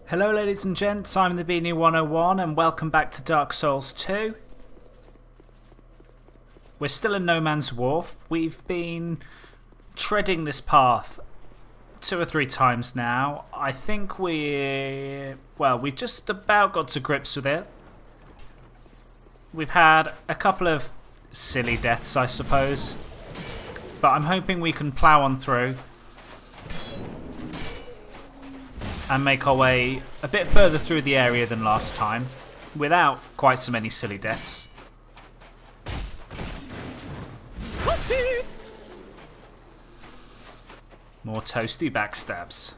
Hello ladies and gents, I'm the Beanie 101 and welcome back to Dark Souls 2. We're still in No Man's Wharf. We've been treading this path 2 or 3 times now. I think we've just about got to grips with it. We've had a couple of silly deaths, I suppose, but I'm hoping we can plough on through and make our way a bit further through the area than last time, without quite so many silly deaths. More toasty backstabs.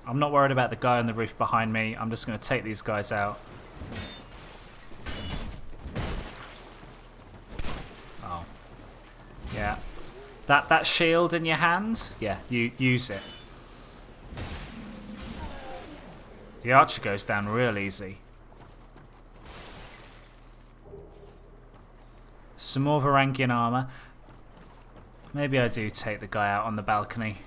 I'm not worried about the guy on the roof behind me. I'm just going to take these guys out. Oh. Yeah. That shield in your hand? Yeah, you use it. The archer goes down real easy. Some more Varangian armour. Maybe I do take the guy out on the balcony.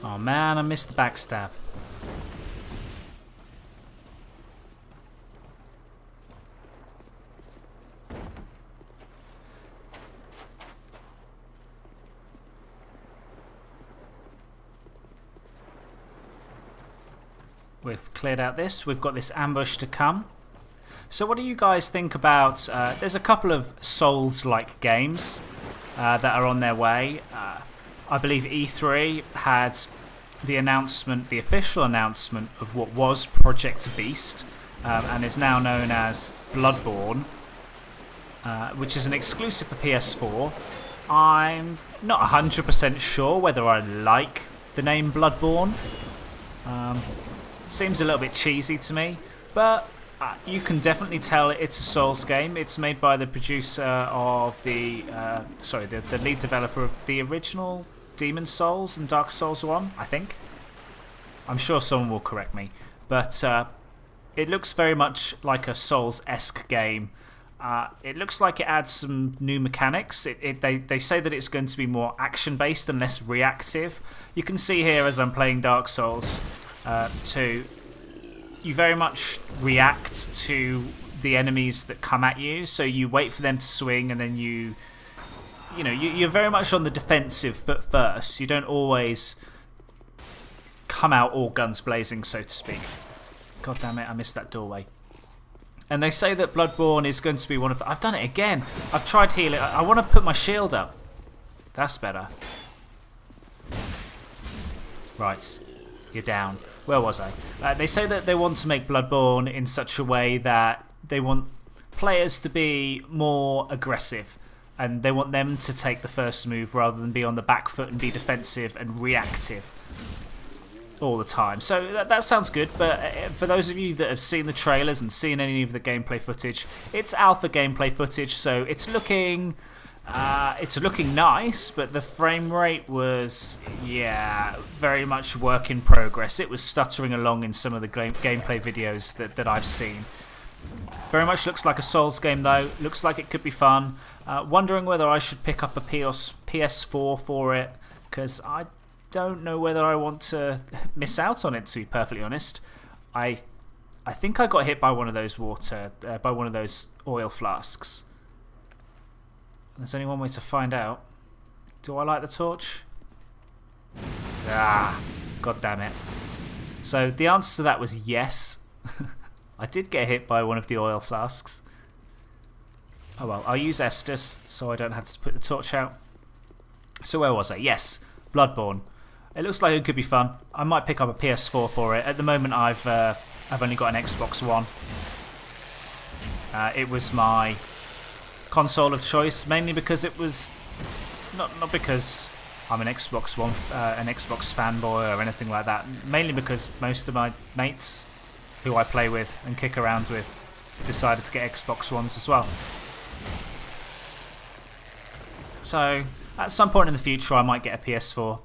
Oh man, I missed the backstab. We've cleared out this. We've got this ambush to come. So what do you guys think about... there's a couple of Souls-like games that are on their way. I believe E3 had the announcement, the official announcement of what was Project Beast and is now known as Bloodborne, which is an exclusive for PS4. I'm not 100% sure whether I like the name Bloodborne. Seems a little bit cheesy to me, but you can definitely tell it's a Souls game. It's made by the producer of the lead developer of the original Demon Souls and Dark Souls 1, I think. I'm sure someone will correct me, but it looks very much like a Souls-esque game. It looks like it adds some new mechanics. They say that it's going to be more action-based and less reactive. You can see here as I'm playing Dark Souls 2, you very much react to the enemies that come at you. So you wait for them to swing, and then you're very much on the defensive foot first. You don't always come out all guns blazing, so to speak. God damn it, I missed that doorway. And they say that Bloodborne is going to be one of the... I've done it again. I've tried healing. I want to put my shield up. That's better. Right. You're down. Where was I? They say that they want to make Bloodborne in such a way that they want players to be more aggressive, and they want them to take the first move rather than be on the back foot and be defensive and reactive all the time. So that sounds good, but for those of you that have seen the trailers and seen any of the gameplay footage, it's alpha gameplay footage, so it's looking nice, but the frame rate was, very much work in progress. It was stuttering along in some of the gameplay videos that I've seen. Very much looks like a Souls game though. Looks like it could be fun. Wondering whether I should pick up a PS4 for it, because I don't know whether I want to miss out on it, to be perfectly honest. I think I got hit by one of those oil flasks. There's only one way to find out. Do I light the torch? God damn it. So the answer to that was yes. I did get hit by one of the oil flasks. Oh well, I'll use Estus so I don't have to put the torch out. So where was I? Yes, Bloodborne. It looks like it could be fun. I might pick up a PS4 for it. At the moment I've only got an Xbox One. It was my console of choice, mainly because it was not because I'm an Xbox One, an Xbox fanboy or anything like that. Mainly because most of my mates who I play with and kick around with decided to get Xbox Ones as well. So at some point in the future, I might get a PS4.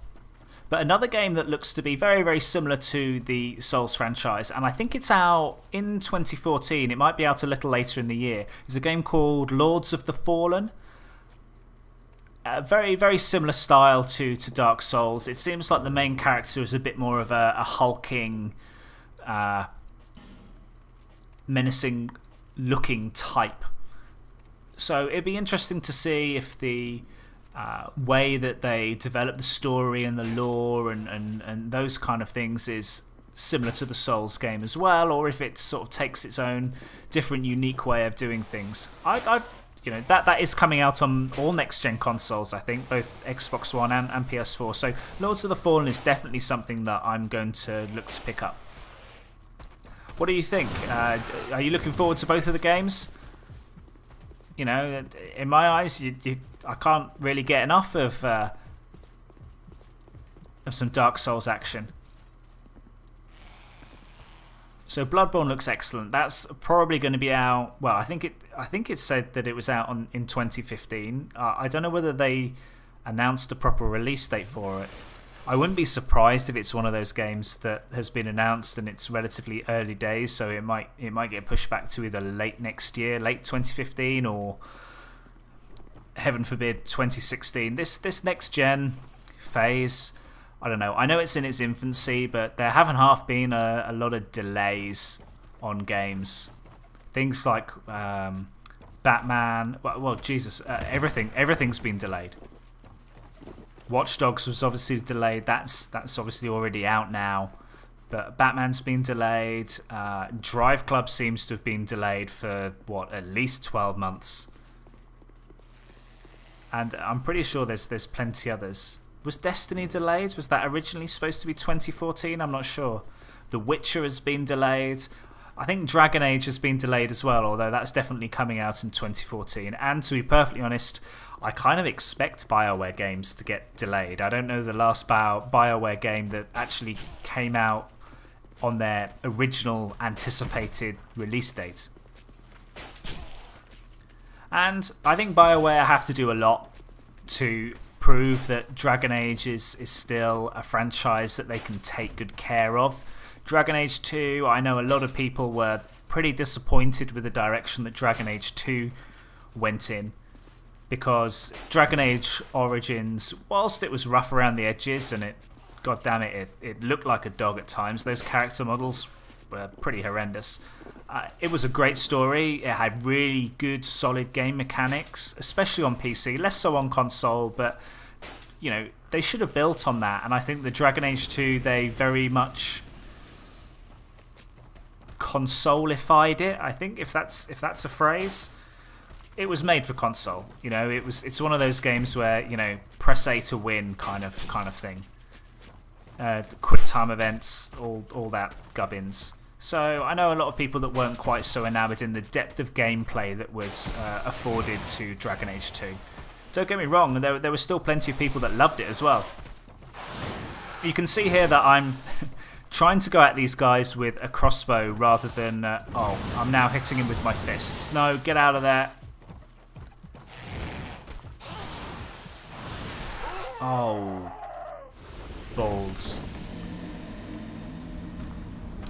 But another game that looks to be very, very similar to the Souls franchise, and I think it's out in 2014, it might be out a little later in the year, is a game called Lords of the Fallen. Very, very similar style to Dark Souls. It seems like the main character is a bit more of a hulking, menacing looking type. So it'd be interesting to see if the way that they develop the story and the lore and those kind of things is similar to the Souls game as well, or if it sort of takes its own different, unique way of doing things. That is coming out on all next-gen consoles, I think, both Xbox One and PS4. So Lords of the Fallen is definitely something that I'm going to look to pick up. What do you think? Are you looking forward to both of the games? You know, in my eyes, I can't really get enough of some Dark Souls action. So Bloodborne looks excellent. That's probably going to be out. Well, I think it said that it was out in 2015. I don't know whether they announced a proper release date for it. I wouldn't be surprised if it's one of those games that has been announced and it's relatively early days, so it might get pushed back to either late next year, late 2015, or heaven forbid 2016. This next gen phase, I don't know. I know it's in its infancy, but there haven't half been a lot of delays on games. Things like Batman. Well, Jesus, everything's been delayed. Watch Dogs was obviously delayed. That's obviously already out now. But Batman's been delayed. Drive Club seems to have been delayed for at least 12 months. And I'm pretty sure there's plenty others. Was Destiny delayed? Was that originally supposed to be 2014? I'm not sure. The Witcher has been delayed. I think Dragon Age has been delayed as well, although that's definitely coming out in 2014. And to be perfectly honest, I kind of expect BioWare games to get delayed. I don't know the last BioWare game that actually came out on their original anticipated release date. And I think BioWare have to do a lot to prove that Dragon Age is still a franchise that they can take good care of. Dragon Age 2, I know a lot of people were pretty disappointed with the direction that Dragon Age 2 went in, because Dragon Age Origins, whilst it was rough around the edges and it looked like a dog at times, those character models were pretty horrendous. It was a great story. It had really good, solid game mechanics, especially on PC. Less so on console, but they should have built on that. And I think the Dragon Age 2, they very much consolified it. I think if that's a phrase, it was made for console. It's one of those games where press A to win kind of thing. Quick time events, all that gubbins. So I know a lot of people that weren't quite so enamoured in the depth of gameplay that was afforded to Dragon Age 2. Don't get me wrong, there were still plenty of people that loved it as well. You can see here that I'm trying to go at these guys with a crossbow rather than... I'm now hitting him with my fists. No, get out of there. Oh. Balls.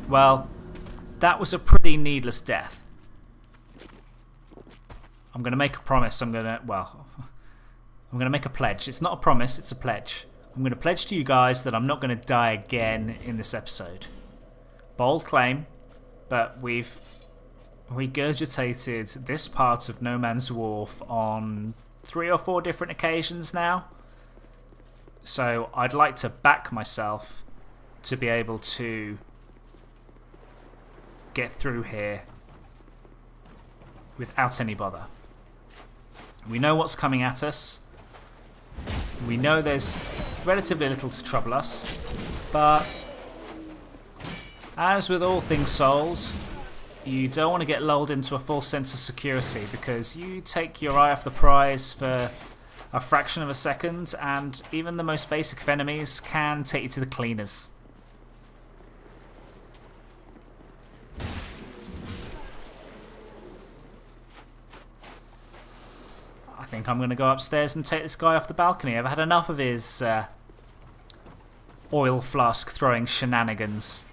Well, that was a pretty needless death. I'm going to make a promise. I'm going to make a pledge. It's not a promise, it's a pledge. I'm going to pledge to you guys that I'm not going to die again in this episode. Bold claim, but we've regurgitated this part of No Man's Wharf on 3 or 4 different occasions now. So I'd like to back myself to be able to get through here without any bother. We know what's coming at us. We know there's relatively little to trouble us, but as with all things Souls, you don't want to get lulled into a false sense of security, because you take your eye off the prize for a fraction of a second and even the most basic of enemies can take you to the cleaners. I think I'm going to go upstairs and take this guy off the balcony. I've had enough of his oil flask throwing shenanigans.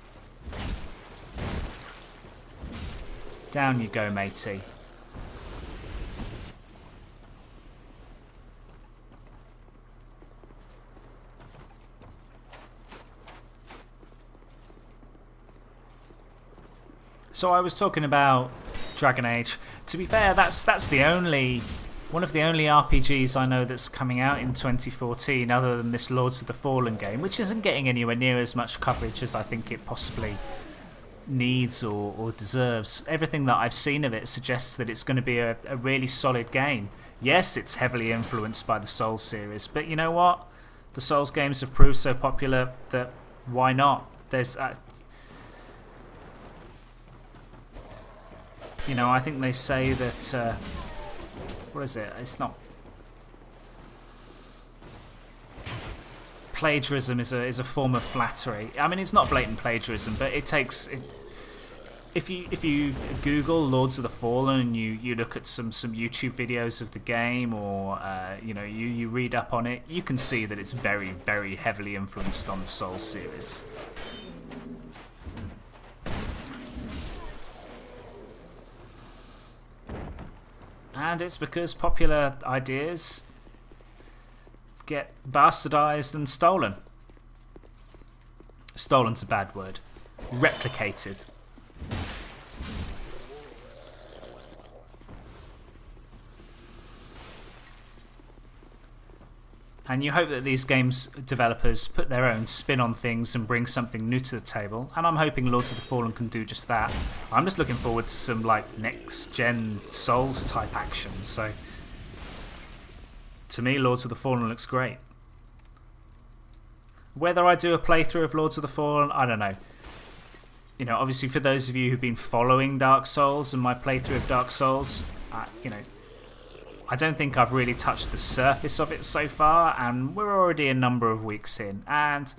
Down you go, matey. So I was talking about Dragon Age. To be fair, that's the only one of the only RPGs I know that's coming out in 2014, other than this Lords of the Fallen game, which isn't getting anywhere near as much coverage as I think it possibly needs or deserves. Everything that I've seen of it suggests that it's going to be a really solid game. Yes, it's heavily influenced by the Souls series, but you know what? The Souls games have proved so popular that why not? There's you know, I think they say that what is it? It's not plagiarism is a form of flattery. I mean, it's not blatant plagiarism, but it takes. If you Google Lords of the Fallen and you look at some YouTube videos of the game, or you know, you read up on it, you can see that it's very, very heavily influenced on the Souls series. And it's because popular ideas get bastardized and stolen. Stolen's a bad word. Replicated. And you hope that these games developers put their own spin on things and bring something new to the table. And I'm hoping Lords of the Fallen can do just that. I'm just looking forward to some like next-gen Souls type action. So to me, Lords of the Fallen looks great. Whether I do a playthrough of Lords of the Fallen, I don't know. You know, obviously for those of you who've been following Dark Souls and my playthrough of Dark Souls, you know, I don't think I've really touched the surface of it so far, and we're already a number of weeks in, and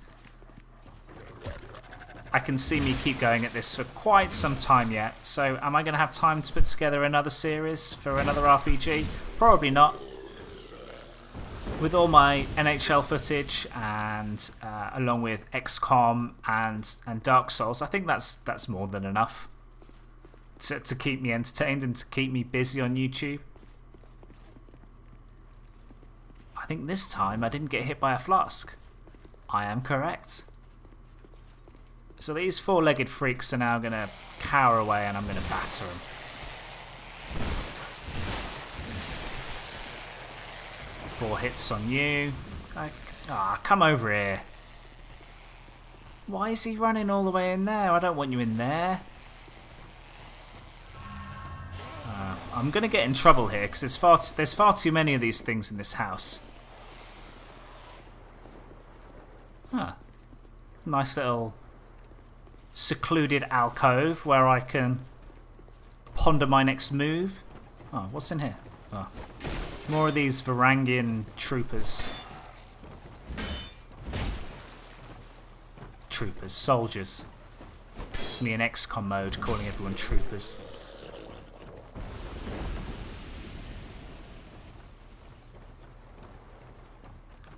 I can see me keep going at this for quite some time yet. So am I going to have time to put together another series for another RPG? Probably not. With all my NHL footage and along with XCOM and Dark Souls, I think that's more than enough to keep me entertained and to keep me busy on YouTube. I think this time I didn't get hit by a flask. I am correct. So these four-legged freaks are now going to cower away and I'm going to batter them. Four hits on you. Come over here. Why is he running all the way in there? I don't want you in there. I'm going to get in trouble here because there's far too many of these things in this house. Huh. Nice little secluded alcove where I can ponder my next move. Oh, what's in here? Oh. More of these Varangian troopers. Soldiers. It's me in XCOM mode calling everyone troopers.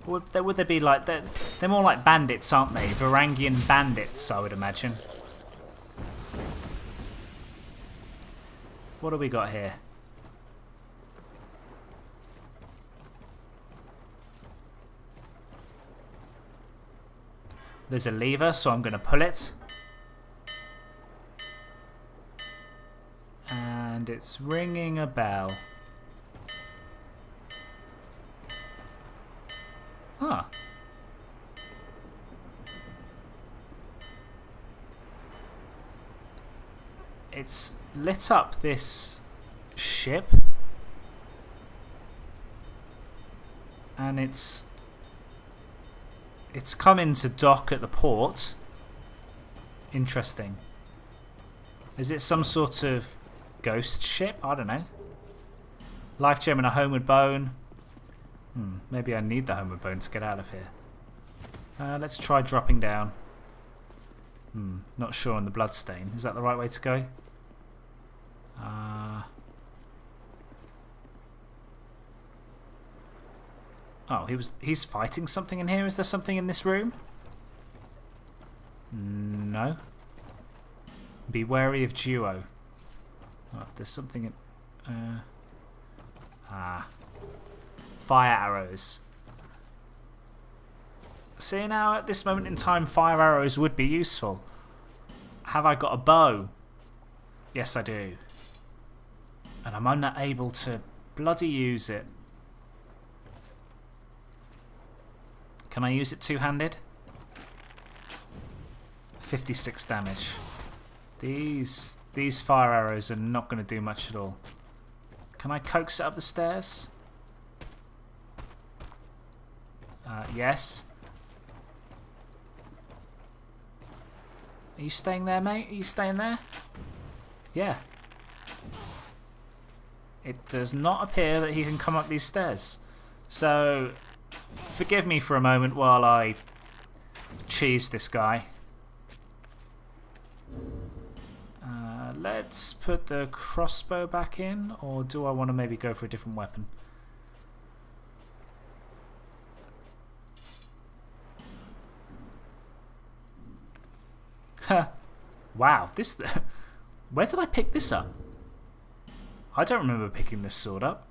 Would there be like... They're more like bandits, aren't they? Varangian bandits, I would imagine. What do we got here? There's a lever, so I'm going to pull it. And it's ringing a bell. Huh. It's lit up this ship. And it's come into dock at the port. Interesting. Is it some sort of ghost ship? I don't know. Life gem and a homeward bone. Maybe I need the homeward bone to get out of here. Let's try dropping down. Not sure on the bloodstain. Is that the right way to go? Oh, he's fighting something in here. Is there something in this room? No. Be wary of duo. Oh, there's something in... Fire arrows. See, now at this moment in time, fire arrows would be useful. Have I got a bow? Yes, I do. And I'm unable to bloody use it. Can I use it two-handed? 56 damage. These fire arrows are not going to do much at all. Can I coax it up the stairs? Yes. Are you staying there, mate? Are you staying there? Yeah. It does not appear that he can come up these stairs. So, forgive me for a moment while I cheese this guy. Let's put the crossbow back in, or do I want to maybe go for a different weapon? Wow, this... Where did I pick this up? I don't remember picking this sword up.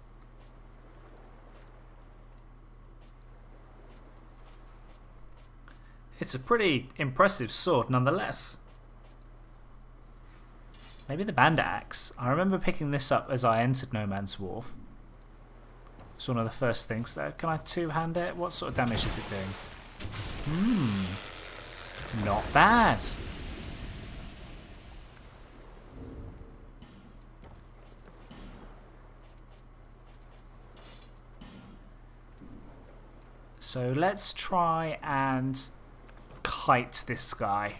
It's a pretty impressive sword nonetheless. Maybe the bandit axe. I remember picking this up as I entered No Man's Wharf. It's one of the first things there. Can I two-hand it? What sort of damage is it doing? Not bad. So let's try and kite this guy.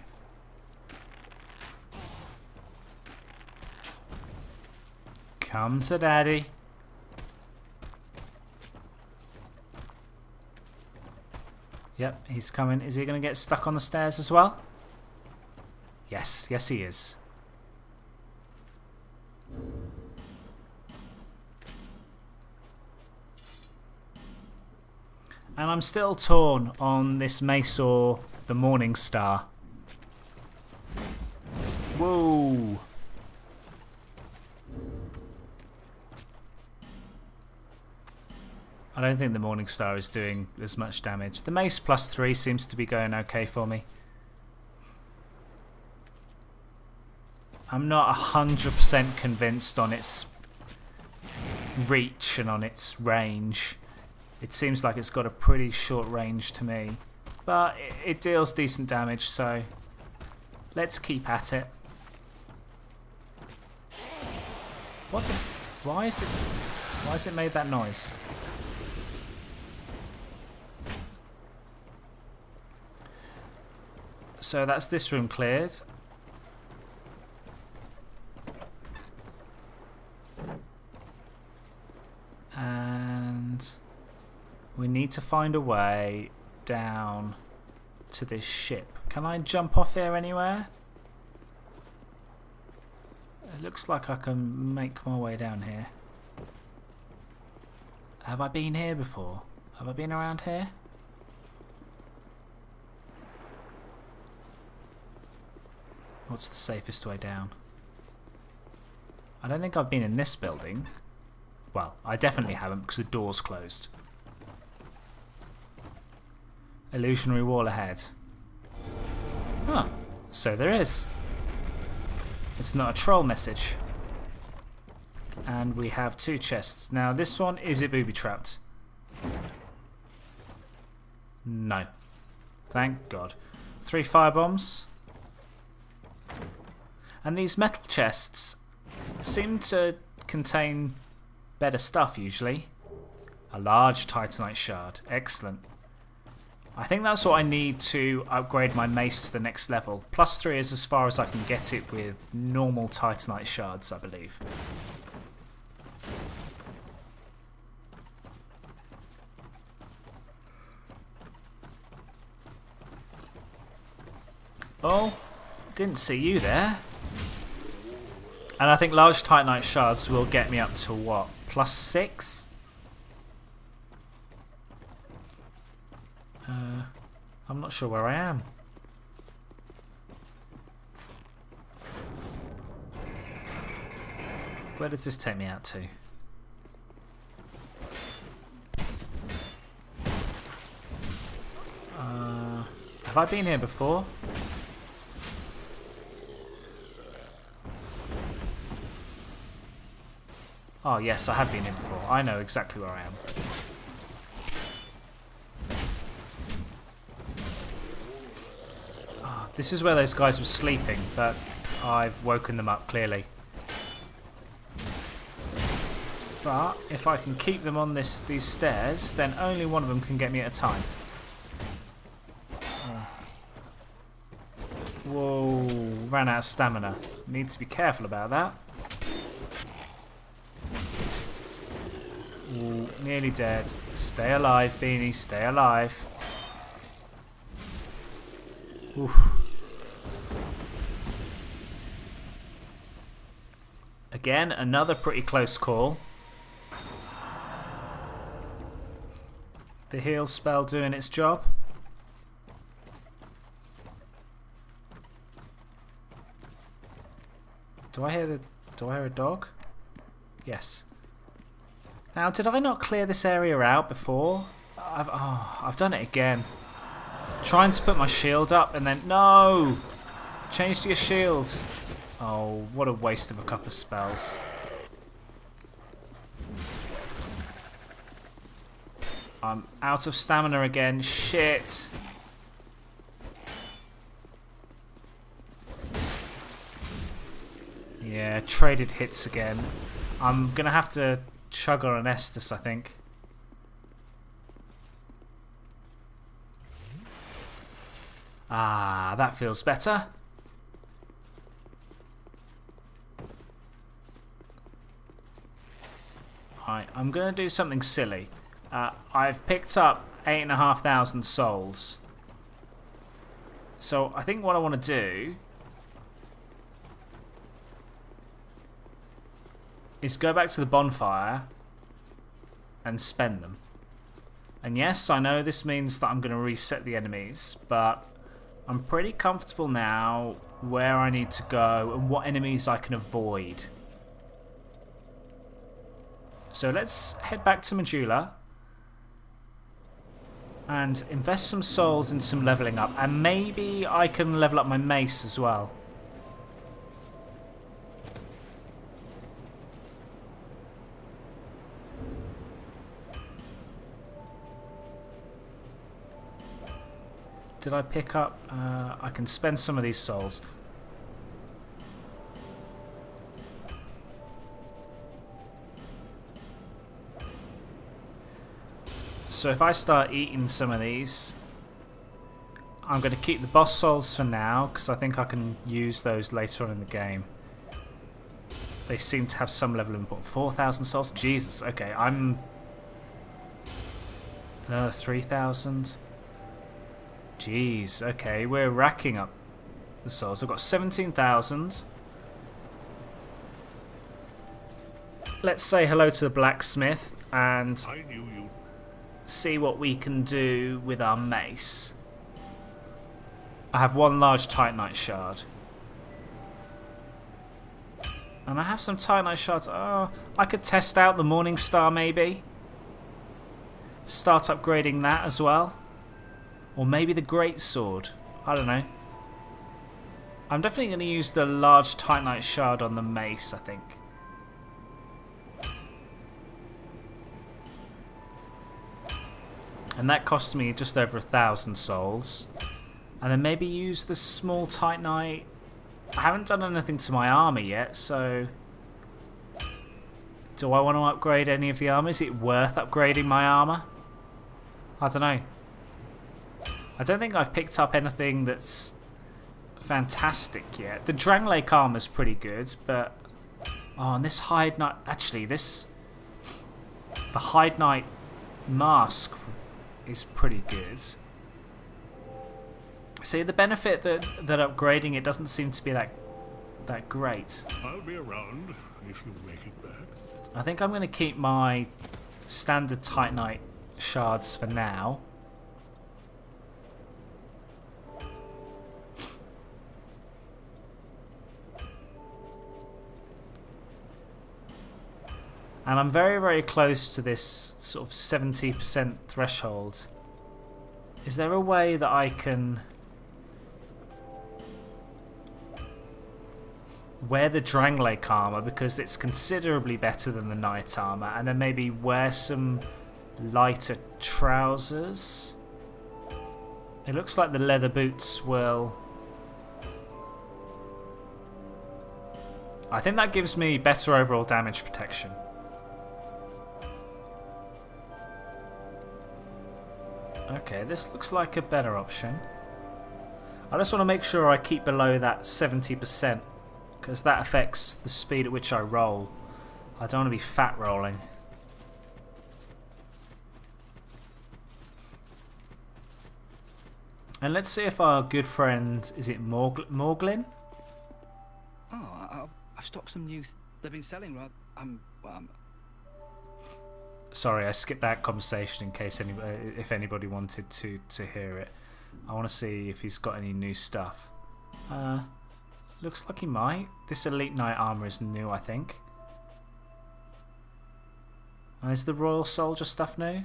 Come to daddy. Yep, he's coming. Is he going to get stuck on the stairs as well? Yes, yes he is. And I'm still torn on this mace or the Morning Star. Whoa. I don't think the Morning Star is doing as much damage. The mace +3 seems to be going okay for me. I'm not 100% convinced on its reach and on its range. It seems like it's got a pretty short range to me. But it deals decent damage, so let's keep at it. What the why has it made that noise? So that's this room cleared. And we need to find a way down to this ship. Can I jump off here anywhere? It looks like I can make my way down here. Have I been here before? Have I been around here? What's the safest way down? I don't think I've been in this building. Well, I definitely haven't because the door's closed. Illusionary wall ahead. Huh, so there is. It's not a troll message. And we have 2 chests. Now this one, is it booby trapped? No. Thank God. 3 firebombs. And these metal chests seem to contain better stuff usually. A large titanite shard. Excellent. I think that's what I need to upgrade my mace to the next level. +3 is as far as I can get it with normal titanite shards, I believe. Oh, didn't see you there. And I think large titanite shards will get me up to what? +6? I'm not sure where I am. Where does this take me out to? Have I been here before? Oh yes, I have been here before. I know exactly where I am. Oh, this is where those guys were sleeping, but I've woken them up clearly. But if I can keep them on these stairs, then only one of them can get me at a time. Whoa, ran out of stamina. Need to be careful about that. Ooh, nearly dead. Stay alive, Beanie, stay alive. Oof. Again, another pretty close call. The heal spell doing its job. Do I hear a dog? Yes. Now, did I not clear this area out before? I've done it again. Trying to put my shield up and then no! Change to your shield. Oh, what a waste of a couple of spells. I'm out of stamina again. Shit. Yeah, traded hits again. I'm going to have to chug on an Estus, I think. Ah, that feels better. Right, I'm going to do something silly. I've picked up 8,500 souls. So I think what I want to do is go back to the bonfire and spend them. And yes, I know this means that I'm going to reset the enemies, but I'm pretty comfortable now where I need to go and what enemies I can avoid. So let's head back to Majula and invest some souls in some leveling up, and maybe I can level up my mace as well. Did I pick up? I can spend some of these souls. So if I start eating some of these, I'm going to keep the boss souls for now because I think I can use those later on in the game. They seem to have some level of importance. 4,000 souls? Jesus, okay, I'm... Another 3,000. Jeez, okay, we're racking up the souls. I've got 17,000. Let's say hello to the blacksmith and see what we can do with our mace. I have one large Titanite shard. And I have some Titanite shards. Oh, I could test out the Morning Star maybe. Start upgrading that as well. Or maybe the Great Sword. I don't know. I'm definitely going to use the large Titanite shard on the mace, I think. And that cost me just over 1,000 souls. And then maybe use the small Titanite. I haven't done anything to my armor yet, so... Do I want to upgrade any of the armor? Is it worth upgrading my armor? I don't know. I don't think I've picked up anything that's fantastic yet. The Dranglake armor's pretty good, but... Oh, and this Hide Knight... Actually, this... The Hide Knight mask is pretty good. See, the benefit that upgrading it doesn't seem to be that great. I'll be around if you make it back. I think I'm going to keep my standard Titanite shards for now. And I'm very, very close to this sort of 70% threshold. Is there a way that I can wear the Dranglake armour, because it's considerably better than the knight armour, and then maybe wear some lighter trousers? It looks like the leather boots will... I think that gives me better overall damage protection. Okay, this looks like a better option. I just want to make sure I keep below that 70%, because that affects the speed at which I roll. I don't want to be fat rolling. And let's see if our good friend, is it Morglin? Oh, I've stocked some new... They've been selling, right? Sorry, I skipped that conversation in case if anybody wanted to hear it. I want to see if he's got any new stuff. Looks like he might. This Elite Knight armour is new, I think. And is the Royal Soldier stuff new?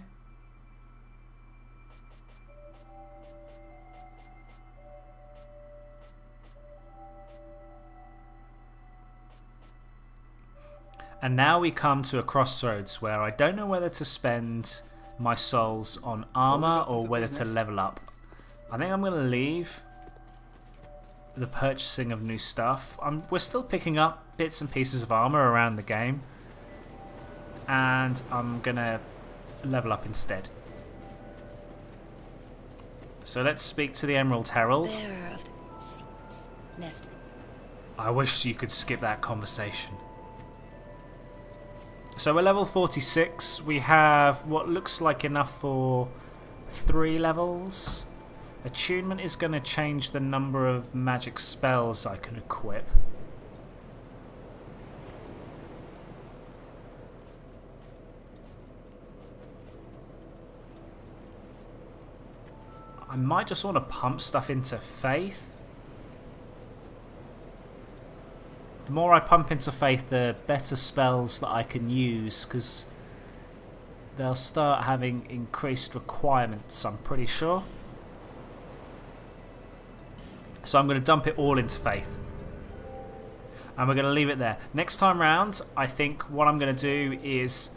And now we come to a crossroads where I don't know whether to spend my souls on armour or whether to level up. I think I'm going to leave the purchasing of new stuff. We're still picking up bits and pieces of armour around the game, and I'm going to level up instead. So let's speak to the Emerald Herald. Bearer of the seas, lest... I wish you could skip that conversation. So we're level 46. We have what looks like enough for 3 levels. Attunement is going to change the number of magic spells I can equip. I might just want to pump stuff into Faith. The more I pump into Faith, the better spells that I can use, because they'll start having increased requirements, I'm pretty sure. So I'm going to dump it all into Faith. And we're going to leave it there. Next time round, I think what I'm going to do is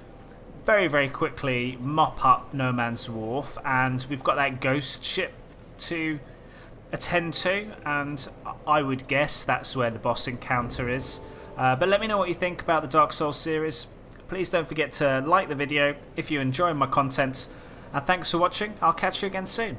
very, very quickly mop up No Man's Wharf. And we've got that ghost ship to attend to, and I would guess that's where the boss encounter is. But let me know what you think about the Dark Souls series. Please don't forget to like the video if you enjoy my content, and thanks for watching. I'll catch you again soon.